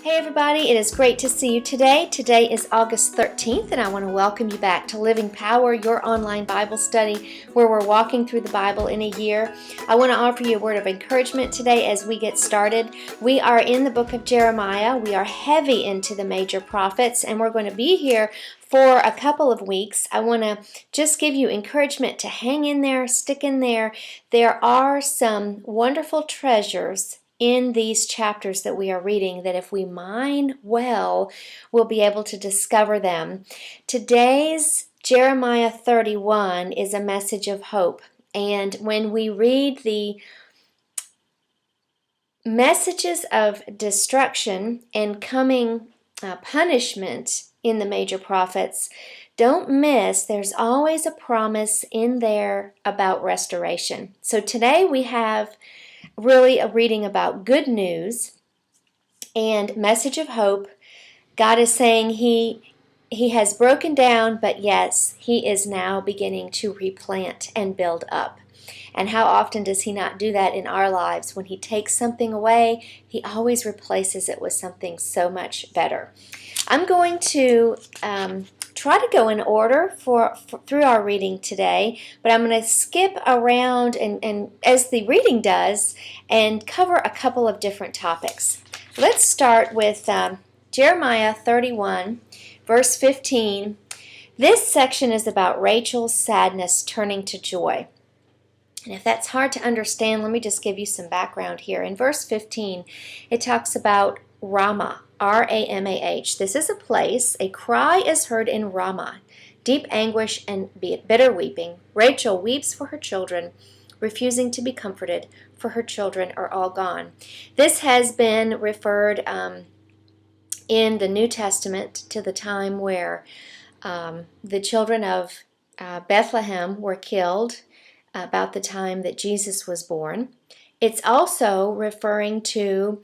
Hey everybody, it is great to see you today. Today is August 13th and I want to welcome you back to Living Power, your online Bible study where we're walking through the Bible in a year. I want to offer you a word of encouragement today as we get started. We are in the book of Jeremiah. We are heavy into the major prophets and we're going to be here for a couple of weeks. I want to just give you encouragement to hang in there, stick in there. There are some wonderful treasures in these chapters that we are reading that if we mine well, we'll be able to discover them. Today's Jeremiah 31 is a message of hope. And when we read the messages of destruction and coming punishment in the major prophets, don't miss, there's always a promise in there about restoration. So today we have really a reading about good news and message of hope. God is saying he has broken down, but yes, he is now beginning to replant and build up. And how often does he not do that in our lives? When he takes something away, he always replaces it with something so much better. I'm going to try to go in order through our reading today, but I'm going to skip around and as the reading does and cover a couple of different topics. Let's start with Jeremiah 31, verse 15. This section is about Rachel's sadness turning to joy. And if that's hard to understand, let me just give you some background here. In verse 15, it talks about Ramah, R-A-M-A-H. This is a place, a cry is heard in Ramah, deep anguish and bitter weeping. Rachel weeps for her children, refusing to be comforted, for her children are all gone. This has been referred in the New Testament to the time where the children of Bethlehem were killed about the time that Jesus was born. It's also referring to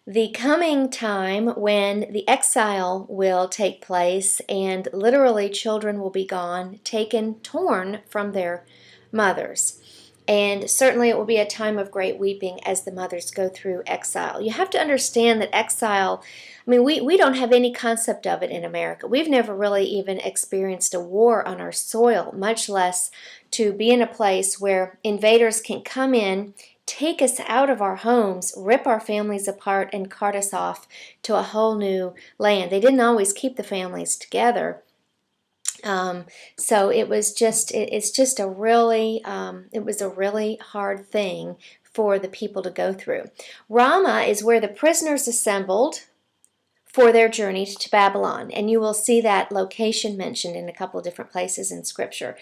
the coming time when the exile will take place and literally children will be gone, taken, torn from their mothers. And certainly it will be a time of great weeping as the mothers go through exile. You have to understand that exile, I mean, we don't have any concept of it in America. We've never really even experienced a war on our soil, much less to be in a place where invaders can come in, take us out of our homes, rip our families apart, and cart us off to a whole new land. They didn't always keep the families together. So it was just, it's just a really, it was a really hard thing for the people to go through. Ramah is where the prisoners assembled for their journey to Babylon, and you will see that location mentioned in a couple of different places in Scripture.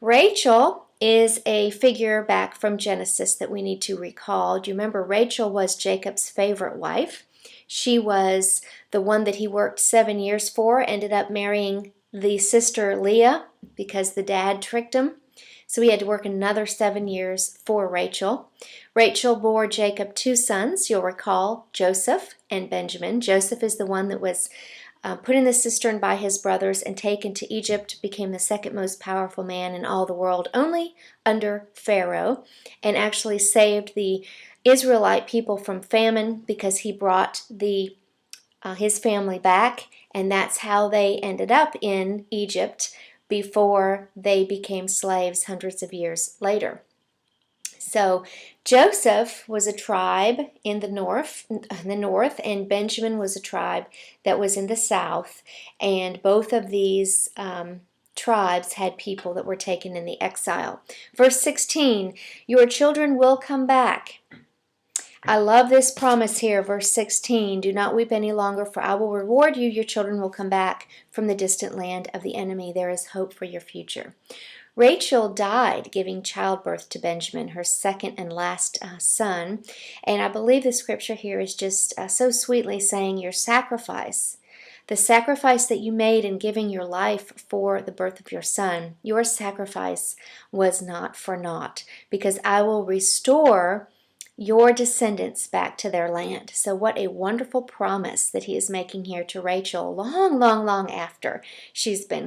Rachel is a figure back from Genesis that we need to recall. Do you remember Rachel was Jacob's favorite wife? She was the one that he worked 7 years for, ended up marrying the sister Leah because the dad tricked him. So he had to work another 7 years for Rachel. Rachel bore Jacob 2 sons, you'll recall, Joseph and Benjamin. Joseph is the one that was put in the cistern by his brothers and taken to Egypt, became the second most powerful man in all the world, only under Pharaoh, and actually saved the Israelite people from famine because he brought his family back, and that's how they ended up in Egypt before they became slaves hundreds of years later. So Joseph was a tribe in the north, and Benjamin was a tribe that was in the south, and both of these tribes had people that were taken in the exile. Verse 16, your children will come back. I love this promise here, verse 16, do not weep any longer, for I will reward you. Your children will come back from the distant land of the enemy. There is hope for your future. Rachel died giving childbirth to Benjamin, her second and last son, and I believe the scripture here is just so sweetly saying your sacrifice, the sacrifice that you made in giving your life for the birth of your son, your sacrifice was not for naught, because I will restore your descendants back to their land. So what a wonderful promise that he is making here to Rachel long, long, long after she's been